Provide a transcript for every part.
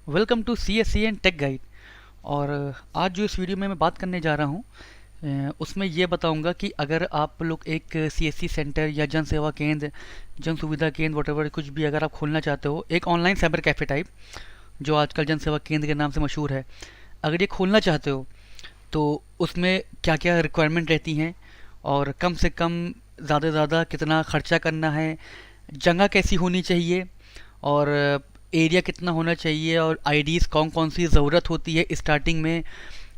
Welcome to C S C N tech guide. और आज जो इस वीडियो में मैं बात करने जा रहा हूँ उसमें ये बताऊंगा कि अगर आप लोग एक सी एस सी सेंटर या जन सेवा केंद्र, जन सुविधा केंद्र, वटेवर कुछ भी अगर आप खोलना चाहते हो, एक ऑनलाइन साइबर कैफ़े टाइप जो आजकल जन सेवा केंद्र के नाम से मशहूर है, अगर ये खोलना चाहते हो तो उसमें क्या क्या रिक्वायरमेंट रहती हैं और कम से कम ज़्यादा से ज़्यादा कितना खर्चा करना है, जगह कैसी होनी चाहिए और एरिया कितना होना चाहिए और आईडीज़ कौन कौन सी ज़रूरत होती है स्टार्टिंग में।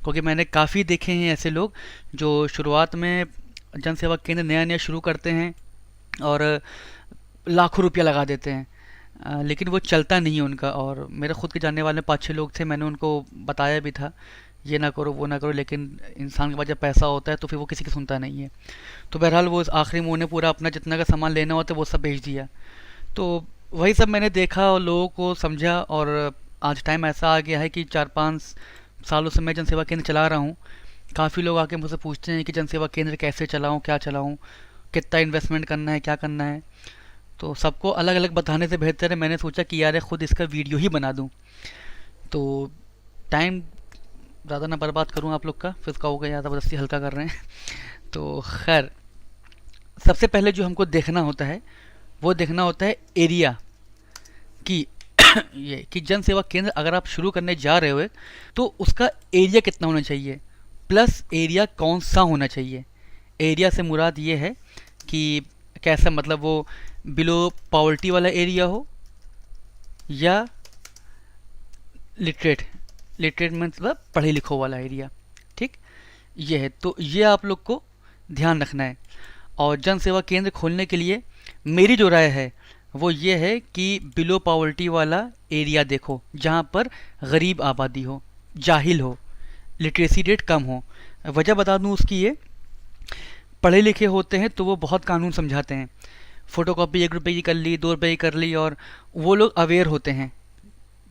क्योंकि मैंने काफ़ी देखे हैं ऐसे लोग जो शुरुआत में जन सेवा केंद्र नया नया शुरू करते हैं और लाखों रुपया लगा देते हैं, लेकिन वो चलता नहीं है उनका। और मेरे खुद के जानने वाले 5-6 लोग थे, मैंने उनको बताया भी था ये ना करो वो ना करो, लेकिन इंसान के पास जब पैसा होता है तो फिर वो किसी की सुनता नहीं है। तो बहरहाल वो आखिरी में उन्हें पूरा अपना जितना का सामान लेना होता है वो सब भेज दिया। तो वही सब मैंने देखा और लोगों को समझा, और आज टाइम ऐसा आ गया है कि 4-5 सालों से मैं जनसेवा केंद्र चला रहा हूँ। काफ़ी लोग आके मुझसे पूछते हैं कि जनसेवा केंद्र कैसे चलाऊँ, क्या चलाऊँ, कितना इन्वेस्टमेंट करना है, क्या करना है। तो सबको अलग अलग बताने से बेहतर है मैंने सोचा कि यार खुद इसका वीडियो ही बना दूँ। तो टाइम ज़्यादा ना बर्बाद करूँ आप लोग का, फिर उसका होगा यार ज़बरदस्ती हल्का कर रहे हैं। तो खैर, सबसे पहले जो हमको देखना होता है वो देखना होता है एरिया की। ये कि जन सेवा केंद्र अगर आप शुरू करने जा रहे हो तो उसका एरिया कितना होना चाहिए, प्लस एरिया कौन सा होना चाहिए। एरिया से मुराद ये है कि कैसा, मतलब वो बिलो पॉवर्टी वाला एरिया हो या लिटरेट, लिटरेट मतलब पढ़े लिखो वाला एरिया। ठीक, ये है। तो ये आप लोग को ध्यान रखना है। और जन सेवा केंद्र खोलने के लिए मेरी जो राय है वो ये है कि बिलो पॉवर्टी वाला एरिया देखो, जहाँ पर गरीब आबादी हो, जाहिल हो, लिटरेसी रेट कम हो। वजह बता दूँ उसकी, ये पढ़े लिखे होते हैं तो वो बहुत कानून समझाते हैं। फ़ोटोकॉपी 1 रुपये की कर ली, 2 रुपये की कर ली, और वो लोग अवेयर होते हैं।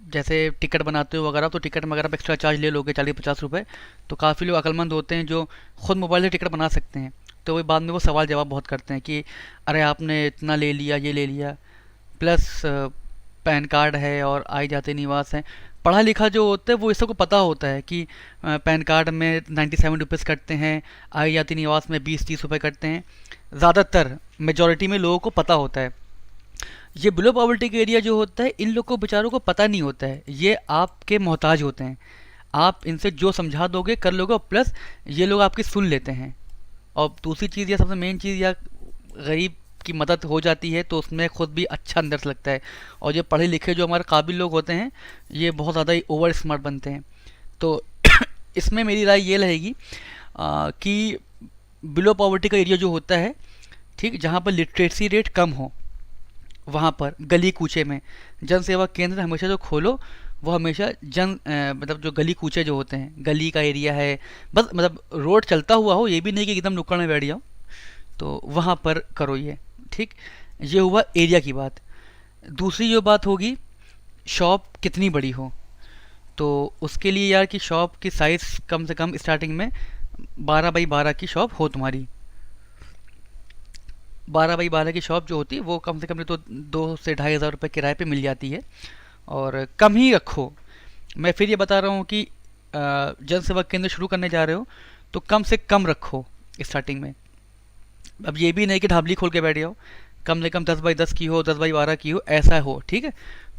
जैसे टिकट बनाते हो अगर आप, तो टिकट में अगर आप एक्स्ट्रा चार्ज ले लोगे 40-50 रुपये, तो काफ़ी लोग अक्लमंद होते हैं जो खुद मोबाइल से टिकट बना सकते हैं। तो वो बाद में वो सवाल जवाब बहुत करते हैं कि अरे आपने इतना ले लिया, ये ले लिया, प्लस पैन कार्ड है और आय जाति निवास है। पढ़ा लिखा जो होता है वो इस सबको पता होता है कि पैन कार्ड में 97 रुपीज़ कटते हैं, आय जाति निवास में 20-30 रुपये कटते हैं। ज़्यादातर मेजॉरिटी में लोगों को पता होता है। ये बिलो पॉवर्टी का एरिया जो होता है इन लोग को बेचारों को पता नहीं होता है, ये आपके मोहताज होते हैं। आप इनसे जो समझा दोगे कर लोगे, प्लस ये लोग आपकी सुन लेते हैं। और दूसरी चीज़ या सबसे मेन चीज़, या गरीब की मदद हो जाती है तो उसमें खुद भी अच्छा अंदर से लगता है। और ये पढ़े लिखे जो हमारे काबिल लोग होते हैं ये बहुत ज़्यादा ही ओवर स्मार्ट बनते हैं। तो इसमें मेरी राय ये रहेगी कि बिलो पॉवर्टी का एरिया जो होता है, ठीक, जहाँ पर लिटरेसी रेट कम हो, वहाँ पर गली कूचे में जन सेवा केंद्र हमेशा जो खोलो वो हमेशा मतलब जो गली कूचे जो होते हैं, गली का एरिया है, बस मतलब रोड चलता हुआ हो, ये भी नहीं कि एकदम नुक्कड़ में बैठ जाओ, तो वहाँ पर करो ये। ठीक, ये हुआ एरिया की बात। दूसरी जो बात होगी, शॉप कितनी बड़ी हो। तो उसके लिए यार कि शॉप की साइज़ कम से कम स्टार्टिंग में 12x12 की शॉप हो तुम्हारी। 12x12 की शॉप जो होती है वो कम से कम नहीं तो 2 से 2,500 रुपये किराए पे मिल जाती है, और कम ही रखो। मैं फिर ये बता रहा हूँ कि जन सेवा केंद्र शुरू करने जा रहे हो तो कम से कम रखो स्टार्टिंग में। अब ये भी नहीं कि ढाबली खोल के बैठ जाओ, कम से कम 10x10 की हो, 10x12 की हो, ऐसा हो। ठीक है,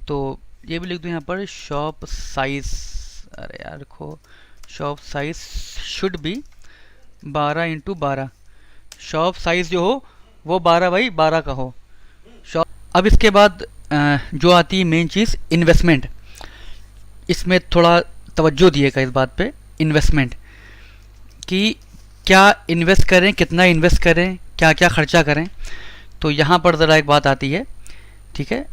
तो ये भी लिख दो यहाँ पर, शॉप साइज़, अरे यार देखो, shop size should be 12x12। Shop size जो हो वो 12x12 का हो शॉप। अब इसके बाद जो आती है मेन चीज़, इन्वेस्टमेंट। इसमें थोड़ा तवज्जो दिएगा इस बात पे, इन्वेस्टमेंट कि क्या इन्वेस्ट करें, कितना इन्वेस्ट करें, क्या क्या खर्चा करें। तो यहाँ पर ज़रा एक बात आती है, ठीक है,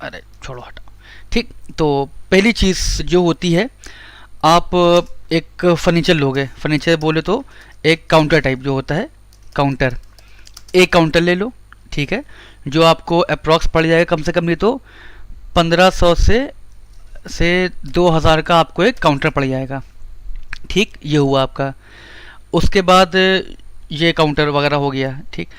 अरे छोड़ो हटा। ठीक, तो पहली चीज़ जो होती है, आप एक फर्नीचर लोगे, फर्नीचर बोले तो एक काउंटर टाइप जो होता है, काउंटर, एक काउंटर ले लो। ठीक है, जो आपको अप्रॉक्स पड़ जाएगा कम से कम नहीं तो 1500 से 2000 का आपको एक काउंटर पड़ जाएगा। ठीक, ये हुआ आपका। उसके बाद ये काउंटर वगैरह हो गया। ठीक,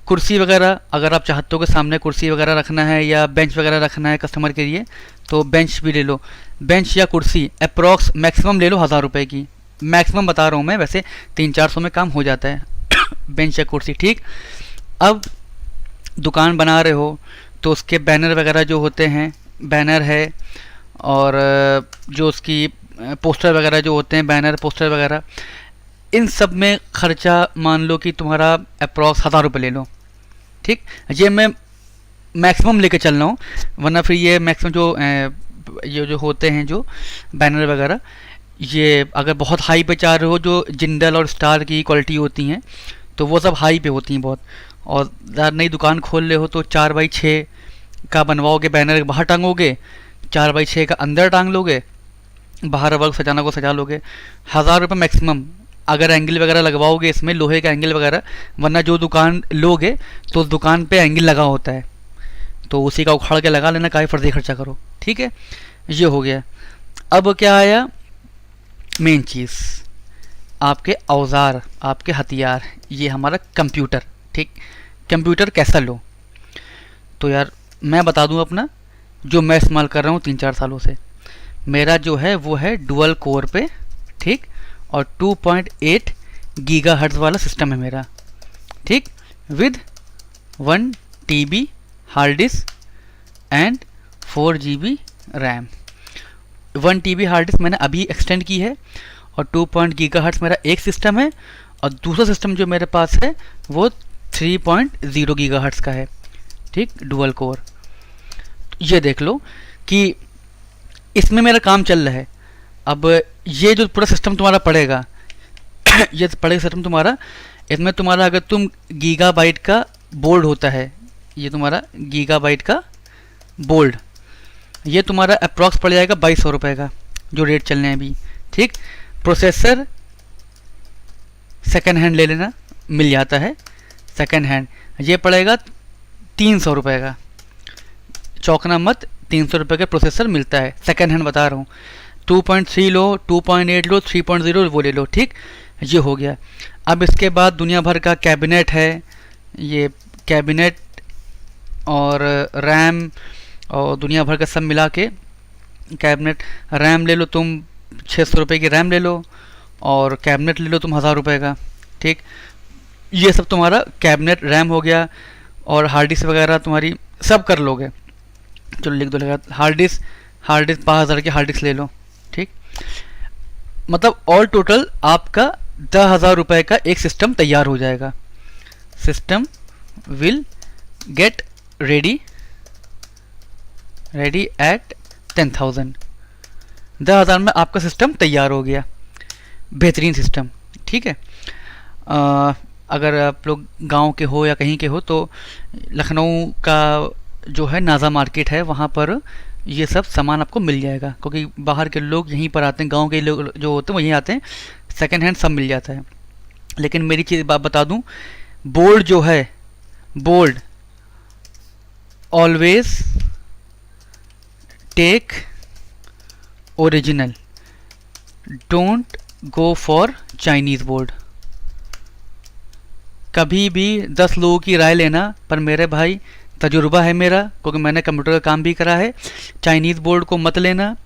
कुर्सी वगैरह अगर आप चाहते हो कि सामने कुर्सी वगैरह रखना है या बेंच वगैरह रखना है कस्टमर के लिए, तो बेंच भी ले लो। बेंच या कुर्सी अप्रॉक्स मैक्सिमम ले लो 1000 रुपये की, मैक्सिमम बता रहा हूँ मैं, वैसे 300-400 में काम हो जाता है बेंच या कुर्सी, ठीक। अब दुकान बना रहे हो तो उसके बैनर वगैरह जो होते हैं, बैनर है और जो उसकी पोस्टर वगैरह जो होते हैं, बैनर पोस्टर वगैरह, इन सब में खर्चा मान लो कि तुम्हारा अप्रॉक्स 1000 रुपये ले लो, ठीक। ये मैं मैक्सिमम लेके चल रहा हूँ, वरना फिर ये मैक्सिमम ये जो होते हैं जो बैनर वगैरह, ये अगर बहुत हाई पे चाह रहे हो, जो जिंदल और स्टार की क्वालिटी होती हैं, तो वो सब हाई पे होती हैं बहुत। और नई दुकान खोल रहे हो तो 4x6 का बनवाओगे, बैनर बाहर टांगोगे, 4x6 का अंदर टांग लोगे, बाहर वर्क सजाना को सजा लोगे। 1000 रुपये मैक्सिमम अगर एंगल वगैरह लगवाओगे इसमें, लोहे का एंगल वगैरह, वरना जो दुकान लोगे तो उस दुकान पे एंगल लगा होता है, तो उसी का उखाड़ के लगा लेना, काहे फर्जी खर्चा करो, ठीक है। ये हो गया। अब क्या आया, मेन चीज़, आपके औजार, आपके हथियार, ये हमारा कंप्यूटर, ठीक। कंप्यूटर कैसा लो, तो यार मैं बता दूं अपना, जो मैं इस्तेमाल कर रहा हूँ 3-4 सालों से, मेरा जो है वो है डुअल कोर पे, ठीक, और 2.8 गीगाहर्ट्ज़ वाला सिस्टम है मेरा, ठीक, with 1 TB hard disk and 4 GB RAM. 1 TB hard disk मैंने अभी एक्सटेंड की है, और 2 गीगाहर्ट्ज़ मेरा एक सिस्टम है, और दूसरा सिस्टम जो मेरे पास है वो 3.0 गीगाहर्ट्ज़ का है, ठीक, डुअल कोर। ये देख लो कि इसमें मेरा काम चल रहा है। अब ये जो पूरा सिस्टम तुम्हारा पड़ेगा ये पड़ेगा सिस्टम तुम्हारा, इसमें तुम्हारा अगर तुम गीगाबाइट का बोर्ड होता है, ये तुम्हारा गीगाबाइट का बोर्ड, ये तुम्हारा अप्रॉक्स पड़ जाएगा 2200 रुपये का, जो रेट चल रहे हैं अभी, ठीक। प्रोसेसर सेकेंड हैंड ले लेना, मिल जाता है सेकेंड हैंड, ये पड़ेगा 300 रुपये का, चौंकना मत, 300 रुपये का प्रोसेसर मिलता है सेकेंड हैंड, बता रहा हूँ। 2.3 लो, 2.8 लो, 3.0 वो ले लो, ठीक। ये हो गया। अब इसके बाद दुनिया भर का कैबिनेट है, ये कैबिनेट और रैम और दुनिया भर का सब मिला के कैबिनेट, रैम ले लो तुम 600 रुपये की रैम ले लो, और कैबिनेट ले लो तुम 1000 रुपये का, ठीक। ये सब तुम्हारा कैबिनेट रैम हो गया, और हार्ड डिस्क वगैरह तुम्हारी सब कर लोगे, चलो लिख दो लगा, हार्ड डिस्क 5000 की हार्ड डिस्क ले लो, ठीक। मतलब ऑल टोटल आपका 10,000 रुपये का एक सिस्टम तैयार हो जाएगा। System will get ready eight 10,000। 10,000 में आपका सिस्टम तैयार हो गया, बेहतरीन सिस्टम, ठीक है। अगर आप लोग गांव के हो या कहीं के हो तो लखनऊ का जो है नाजा मार्केट है, वहाँ पर ये सब सामान आपको मिल जाएगा, क्योंकि बाहर के लोग यहीं पर आते हैं, गांव के लोग जो होते हैं वो यहीं आते हैं, सेकेंड हैंड सब मिल जाता है। लेकिन मेरी चीज़ बात बता दूं, बोर्ड जो है, board always take original, don't go for Chinese board. कभी भी 10 लोगों की राय लेना, पर मेरे भाई तजुर्बा है मेरा, क्योंकि मैंने कंप्यूटर का काम भी करा है, चाइनीज़ बोर्ड को मत लेना।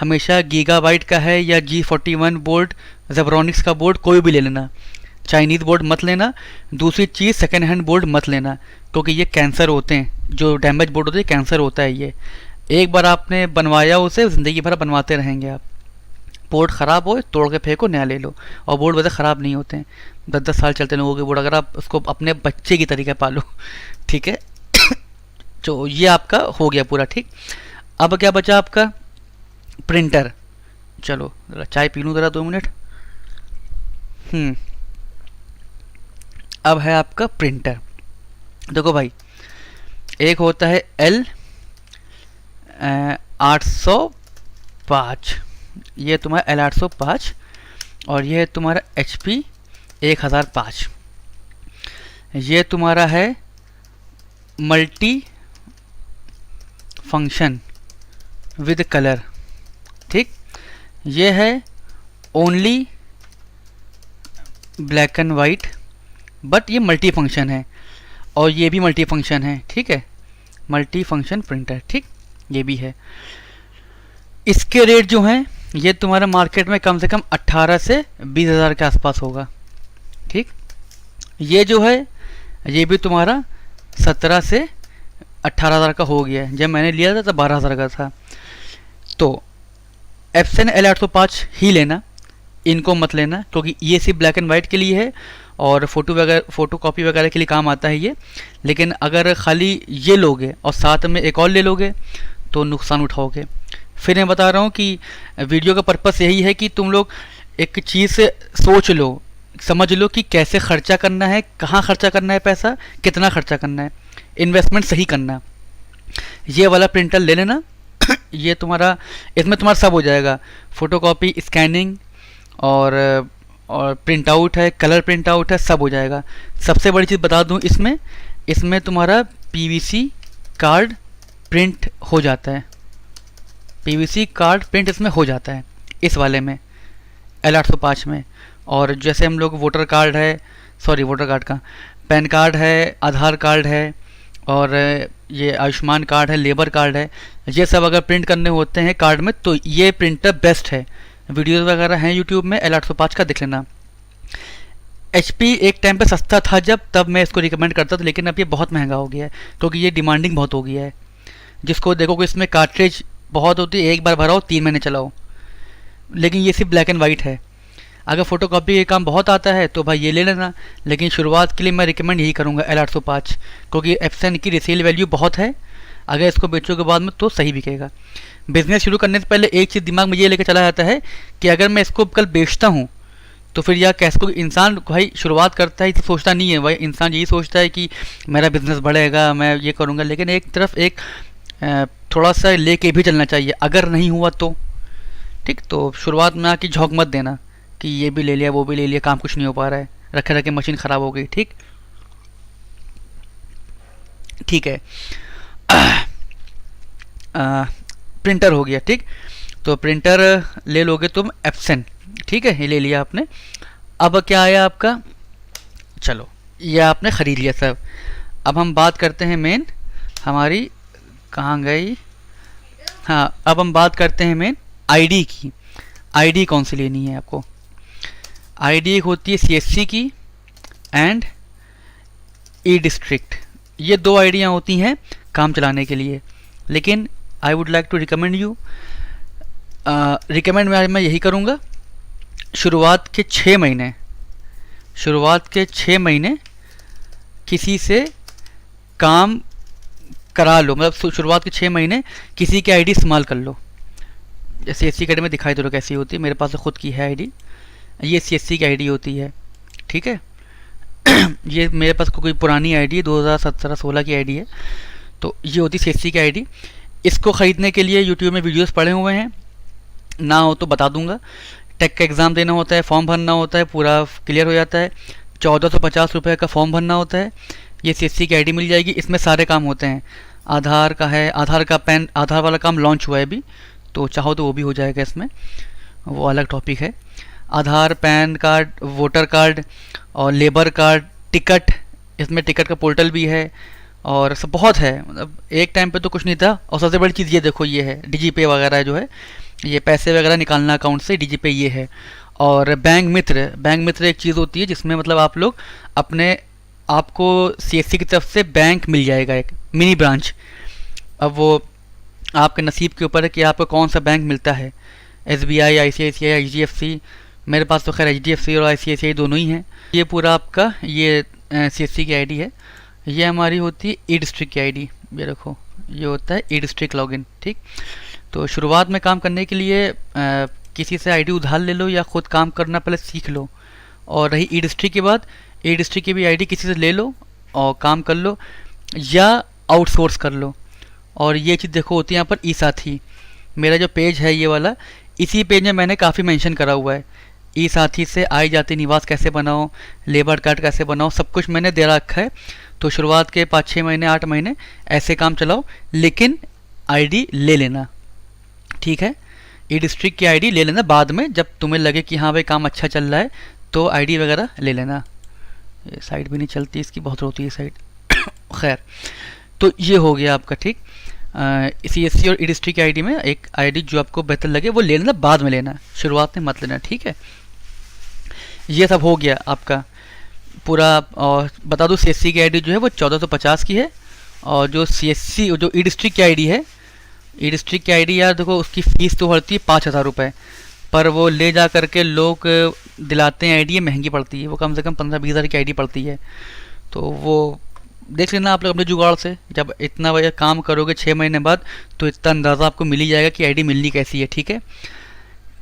हमेशा गीगाबाइट का है या G41 बोर्ड, जेब्रॉनिक्स का बोर्ड कोई भी ले लेना, चाइनीज़ बोर्ड मत लेना। दूसरी चीज़, सेकेंड हैंड बोर्ड मत लेना, क्योंकि ये कैंसर होते हैं, जो डैमेज बोर्ड होते हैं कैंसर होता है। ये एक बार आपने बनवाया उसे, ज़िंदगी भर बनवाते रहेंगे आप। बोर्ड ख़राब हो तोड़ के फेंको, नया ले लो। और बोर्ड वैसे ख़राब नहीं होते हैं, 10-10 साल चलते लोगों के बोर्ड, अगर आप उसको अपने बच्चे की तरीके पालो, ठीक है। तो ये आपका हो गया पूरा, ठीक। अब क्या बचा आपका, प्रिंटर। चलो ज़रा चाय पी लूँ ज़रा 2 मिनट। अब है आपका प्रिंटर। देखो भाई, एक होता है L805, ये तुम्हारा L805, और ये है तुम्हारा HP 1005। ये तुम्हारा है मल्टी फंक्शन विद कलर, ठीक। ये है only black and white, but ये मल्टी फंक्शन है। और ये भी मल्टी फंक्शन है, ठीक है, मल्टी फंक्शन प्रिंटर, ठीक, ये भी है। इसके रेट जो हैं ये तुम्हारा मार्केट में कम से कम 18 से 20 हज़ार के आसपास होगा, ठीक। ये जो है ये भी तुम्हारा 17 से 18 हज़ार का हो गया है। जब मैंने लिया था तब 12 हज़ार का था। तो एप्सन L805 ही लेना, इनको मत लेना, क्योंकि ये सिर्फ ब्लैक एंड वाइट के लिए है और फ़ोटो वगैरह, फ़ोटो कॉपी वगैरह के लिए काम आता है ये। लेकिन अगर खाली ये लोगे और साथ में एक और ले लोगे तो नुकसान उठाओगे। फिर मैं बता रहा हूँ कि वीडियो का पर्पस यही है कि तुम लोग एक चीज़ से सोच लो, समझ लो कि कैसे खर्चा करना है, कहाँ खर्चा करना है पैसा, कितना खर्चा करना है, इन्वेस्टमेंट सही करना। ये वाला प्रिंटर ले लेना ये तुम्हारा, इसमें तुम्हारा सब हो जाएगा, फ़ोटोकॉपी, स्कैनिंग और प्रिंट आउट है, कलर प्रिंट आउट है, सब हो जाएगा। सबसे बड़ी चीज़ बता दूं, इसमें तुम्हारा पीवीसी कार्ड प्रिंट हो जाता है, पीवीसी कार्ड प्रिंट इसमें हो जाता है इस वाले में, L805 में। और जैसे हम लोग वोटर कार्ड है, सॉरी वोटर कार्ड का, पैन कार्ड है, आधार कार्ड है और ये आयुष्मान कार्ड है, लेबर कार्ड है, ये सब अगर प्रिंट करने होते हैं कार्ड में तो ये प्रिंटर बेस्ट है। वीडियोस वगैरह हैं यूट्यूब में, L805 का देख लेना। HP एक टाइम पे सस्ता था जब, तब मैं इसको रिकमेंड करता था, लेकिन अब ये बहुत महंगा हो गया है क्योंकि ये डिमांडिंग बहुत हो गया है। जिसको देखोगे इसमें कार्ट्रिज बहुत होती है, एक बार भराओ 3 महीने चलाओ। लेकिन ये सिर्फ ब्लैक एंड वाइट है। अगर फ़ोटोकॉपी के काम बहुत आता है तो भाई ये ले लेना, लेकिन शुरुआत के लिए मैं रिकमेंड यही करूँगा L805, क्योंकि एप्सन की रिसेल वैल्यू बहुत है। अगर इसको बेचोगे बाद में तो सही बिकेगा। बिज़नेस शुरू करने से पहले एक चीज़ दिमाग में ये लेकर चला जाता है कि अगर मैं इसको कल बेचता हूँ तो फिर या कैसे, को इंसान भाई शुरुआत करता है इसे सोचता नहीं है, भाई इंसान यही सोचता है कि मेरा बिज़नेस बढ़ेगा, मैं ये करूँगा। लेकिन एक तरफ एक थोड़ा सा लेके भी चलना चाहिए, अगर नहीं हुआ तो ठीक। तो शुरुआत में आके झोंक मत देना कि ये भी ले लिया वो भी ले लिया, काम कुछ नहीं हो पा रहा है, रखे रखे मशीन ख़राब हो गई, ठीक ठीक है। प्रिंटर हो गया, ठीक। तो प्रिंटर ले लोगे तुम एप्सन, ठीक है, ये ले लिया आपने। अब क्या आया आपका, चलो ये आपने ख़रीद लिया सब। अब हम बात करते हैं मेन हमारी, कहाँ गई, हाँ, अब हम बात करते हैं मेन आईडी की। आईडी कौन सी लेनी है आपको? आईडी एक होती है CSC की एंड ई डिस्ट्रिक्ट, ये 2 आईडियाँ होती हैं काम चलाने के लिए। लेकिन I would like to recommend you, recommend मैं यही करूँगा, शुरुआत के 6 महीने किसी से काम करा लो, मतलब शुरुआत के 6 महीने किसी की आईडी इस्तेमाल कर लो। जैसे CSC की आईडी में दिखाई दे रहा कैसी होती है, मेरे पास तो खुद की है आईडी, ये CSC की आईडी होती है, ठीक है। ये मेरे पास कोई पुरानी आईडी है, 2017-16 की आईडी है, तो ये होती CSC की आईडी। इसको ख़रीदने के लिए यूट्यूब में वीडियोस पड़े हुए हैं, ना हो तो बता दूंगा। टेक का एग्ज़ाम देना होता है, फॉर्म भरना होता है, पूरा क्लियर हो जाता है। 1450 रुपये का फॉर्म भरना होता है, ये CSC की आईडी मिल जाएगी। इसमें सारे काम होते हैं, आधार का है, आधार का पैन, आधार वाला काम लॉन्च हुआ है अभी, तो चाहो तो वो भी हो जाएगा इसमें, वो अलग टॉपिक है। आधार, पैन कार्ड, वोटर कार्ड और लेबर कार्ड, टिकट, इसमें टिकट का पोर्टल भी है और सब बहुत है। मतलब एक टाइम पे तो कुछ नहीं था। और सबसे बड़ी चीज़ ये देखो, ये है DigiPay वगैरह जो है, ये पैसे वगैरह निकालना अकाउंट से, DigiPay ये है। और बैंक मित्र एक चीज़ होती है जिसमें मतलब आप लोग अपने आपको CSC की तरफ से बैंक मिल जाएगा, एक मिनी ब्रांच। अब वो आपके नसीब के ऊपर है कि आपको कौन सा बैंक मिलता है, SBI, ICICI, HDFC। मेरे पास तो खैर HDFC और ICICI दोनों ही हैं। ये पूरा आपका ये CSC की आईडी है। ये हमारी होती है ई डिस्ट्रिक्ट की आईडी, ये रखो, ये होता है ई डिस्ट्रिक्ट लॉगिन, ठीक। तो शुरुआत में काम करने के लिए किसी से आईडी उधार ले लो या ख़ुद काम करना पहले सीख लो। और रही ई डिस्ट्रिक्ट के बाद, ई डिस्ट्रिक्ट की भी आईडी किसी से ले लो और काम कर लो या आउटसोर्स कर लो। और ये चीज़ देखो होती है यहाँ पर ई साथी, मेरा जो पेज है ये वाला, इसी पेज में मैंने काफ़ी मेंशन करा हुआ है। ई साथी से आई जाति निवास कैसे बनाओ, लेबर कार्ड कैसे बनाओ, सब कुछ मैंने दे रखा है। तो शुरुआत के 5-6 महीने 8 महीने ऐसे काम चलाओ, लेकिन आईडी ले लेना, ठीक है। ई डिस्ट्रिक्ट की आईडी ले लेना बाद में, जब तुम्हें लगे कि हाँ भाई काम अच्छा चल रहा है तो आईडी वगैरह ले लेना। ये साइड भी नहीं चलती इसकी, बहुत रोती है साइड। खैर, तो ये हो गया आपका, ठीक। CSC और ई-डिस्ट्रिक्ट की आईडी में एक आईडी जो आपको बेहतर लगे वो ले लेना, बाद में लेना, शुरुआत में मत लेना, ठीक है। ये सब हो गया आपका पूरा। और बता दूं CSC की आईडी जो है वो 1450 की है, और जो CSC जो ई-डिस्ट्रिक्ट की आईडी है, ई-डिस्ट्रिक्ट की आईडी यार देखो उसकी फ़ीस तो पड़ती है 5,000 रुपये, पर वो ले जा करके लोग दिलाते हैं आईडी, महंगी पड़ती है, वो कम से कम 15-20 हज़ार की आईडी पड़ती है। तो वो देख लेना आप लोग अपने जुगाड़ से, जब इतना बजे काम करोगे 6 महीने बाद तो इतना अंदाज़ा आपको मिल ही जाएगा कि आईडी मिलनी कैसी है, ठीक है।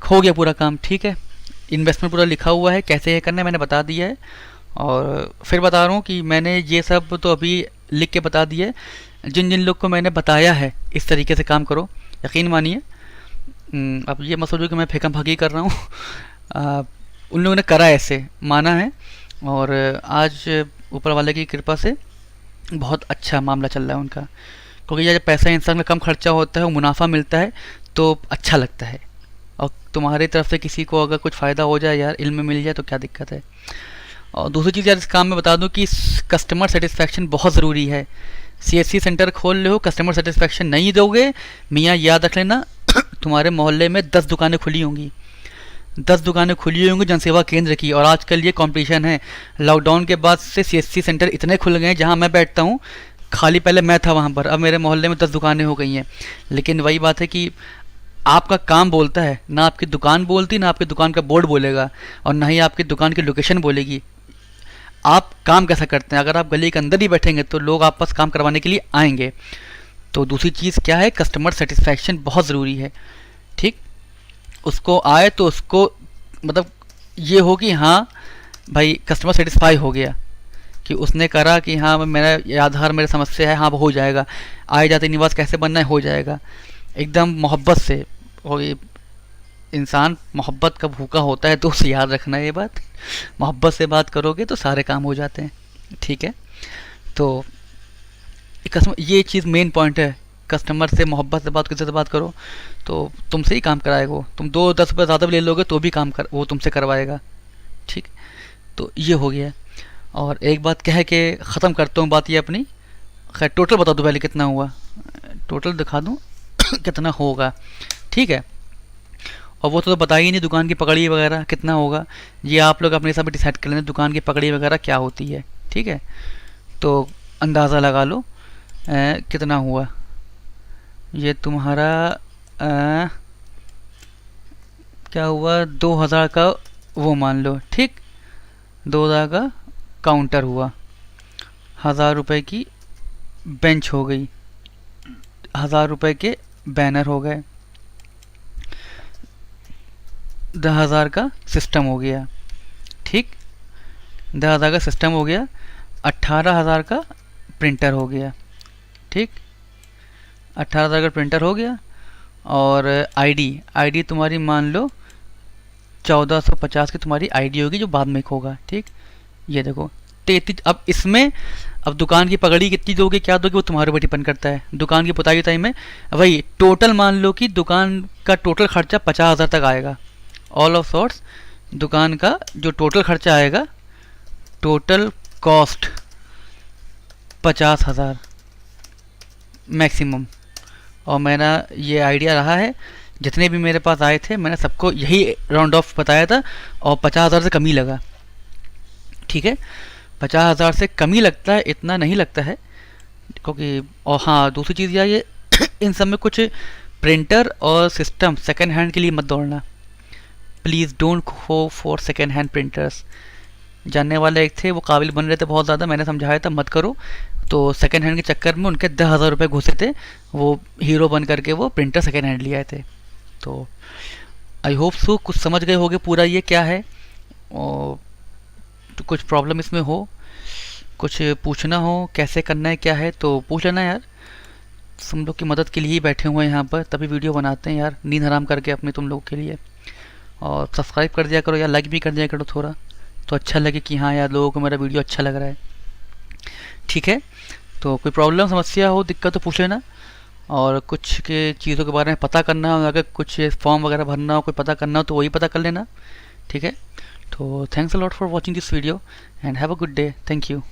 हो गया पूरा काम, ठीक है। इन्वेस्टमेंट पूरा लिखा हुआ है, कैसे ये करना है मैंने बता दिया है। और फिर बता रहा हूँ कि मैंने ये सब तो अभी लिख के बता दिया है। जिन जिन लोग को मैंने बताया है इस तरीके से काम करो, यकीन मानिए, अब ये मत सोचो कि मैं फेंका भागी कर रहा हूँ। उन लोगों ने करा, ऐसे माना है, और आज ऊपर वाले की कृपा से बहुत अच्छा मामला चल रहा है उनका। क्योंकि जब पैसा इंसान का कम खर्चा होता है और मुनाफा मिलता है तो अच्छा लगता है। और तुम्हारी तरफ से किसी को अगर कुछ फ़ायदा हो जाए यार, इल्म मिल जाए, तो क्या दिक्कत है। और दूसरी चीज़ यार इस काम में बता दूं कि कस्टमर सेटिस्फेक्शन बहुत ज़रूरी है। CSC सेंटर खोल ले हो, कस्टमर सेटिस्फेक्शन नहीं दोगे, मियाँ याद रख लेना तुम्हारे मोहल्ले में 10 दुकानें खुली होंगी, 10 दुकानें खुली होंगी जनसेवा केंद्र की। और आजकल ये कंपटीशन है, लॉकडाउन के बाद से CSC सेंटर इतने खुल गए हैं, जहाँ मैं बैठता हूँ खाली पहले मैं था वहाँ पर, अब मेरे मोहल्ले में 10 दुकानें हो गई हैं। लेकिन वही बात है कि आपका काम बोलता है, ना आपकी दुकान बोलती, ना आपकी दुकान का बोर्ड बोलेगा, और ना ही आपकी दुकान की लोकेशन बोलेगी। आप काम कैसा करते हैं। अगर आप गली के अंदर ही बैठेंगे तो लोग आप पास काम करवाने के लिए आएंगे। तो दूसरी चीज़ क्या है, कस्टमर सेटिस्फैक्शन बहुत ज़रूरी है, ठीक। उसको आए तो उसको मतलब ये हो कि हाँ भाई कस्टमर सेटिस्फाई हो गया, कि उसने करा कि हाँ मेरा ये आधार मेरी समस्या है, हाँ वो हो जाएगा, आए जाते निवास कैसे बनना है, हो जाएगा, एकदम मोहब्बत से। और ये इंसान मोहब्बत का भूखा होता है, तो उसे याद रखना ये बात, मोहब्बत से बात करोगे तो सारे काम हो जाते हैं, ठीक है। तो कस्टमर, ये चीज़ मेन पॉइंट है, कस्टमर से मोहब्बत से बात, किसी से बात करो तो तुमसे ही काम कराएगा वो। तुम 2-10 रुपये ज़्यादा भी ले लोगे तो भी काम कर वो तुमसे करवाएगा, ठीक। तो ये हो गया। और एक बात कह के ख़त्म करता हूँ बात ये अपनी। खैर टोटल बता दूँ पहले कितना हुआ, टोटल दिखा दूँ कितना होगा, ठीक है। और वो तो बता ही नहीं दुकान की पकड़ी वगैरह कितना होगा, ये आप लोग अपने हिसाब से डिसाइड कर लेना दुकान की पकड़ी वगैरह क्या होती है, ठीक है। तो अंदाज़ा लगा लो कितना हुआ। ये तुम्हारा क्या हुआ, 2000 का वो मान लो, ठीक, 2000 का काउंटर हुआ, 1000 रुपये की बेंच हो गई, 1000 रुपये के बैनर हो गए, 10,000 का सिस्टम हो गया, ठीक, 10,000 का सिस्टम हो गया, 18,000 का प्रिंटर हो गया, ठीक, 18,000 का प्रिंटर हो गया। और आईडी तुम्हारी मान लो 1450 की तुम्हारी आईडी होगी, जो बाद में होगा, ठीक। ये देखो 33। अब इसमें अब दुकान की पगड़ी कितनी दोगे क्या दोगे वो तुम्हारे ऊपर डिपेंड करता है। दुकान की पुताई उताई में वही टोटल मान लो कि दुकान का टोटल खर्चा 50,000 तक आएगा। ऑल ऑफ सॉर्ट्स दुकान का जो टोटल खर्चा आएगा, टोटल कॉस्ट 50,000 मैक्सिमम। और मेरा ये आइडिया रहा है, जितने भी मेरे पास आए थे मैंने सबको यही राउंड ऑफ बताया था, और 50,000 से कम ही लगा, ठीक है। 50,000 से कम ही लगता है, इतना नहीं लगता है क्योंकि। और हाँ दूसरी चीज़ यार, ये इन सब में कुछ प्रिंटर और सिस्टम सेकेंड हैंड के लिए मत दौड़ना, please don't go for second hand printers. जानने वाले एक थे, वो काबिल बन रहे थे बहुत ज़्यादा, मैंने समझाया था मत करो, तो सेकेंड हैंड के चक्कर में उनके 10,000 रुपये घुसे थे, वो हीरो बन करके वो प्रिंटर सेकेंड हैंड ले आए थे। तो आई होप सो कुछ समझ गए होगे पूरा ये क्या है। और तो कुछ प्रॉब्लम इसमें हो, कुछ पूछना हो कैसे करना है क्या है, तो पूछ लेना यार, तुम लोग की मदद के लिए ही बैठे हुए हैं यहाँ पर, तभी वीडियो बनाते हैं यार, नींद हराम करके अपने तुम लोग के लिए। और सब्सक्राइब कर दिया करो यार, लाइक भी कर दिया करो थोड़ा, तो अच्छा लगे कि हाँ यार लोगों को मेरा वीडियो अच्छा लग रहा है, ठीक है। तो कोई प्रॉब्लम समस्या हो दिक्कत तो पूछ लेना। और कुछ के चीज़ों के बारे में पता करना हो, अगर कुछ फॉर्म वगैरह भरना हो, कोई पता करना हो तो वही पता कर लेना, ठीक है। तो thanks a lot for watching this video and have a good day, thank you.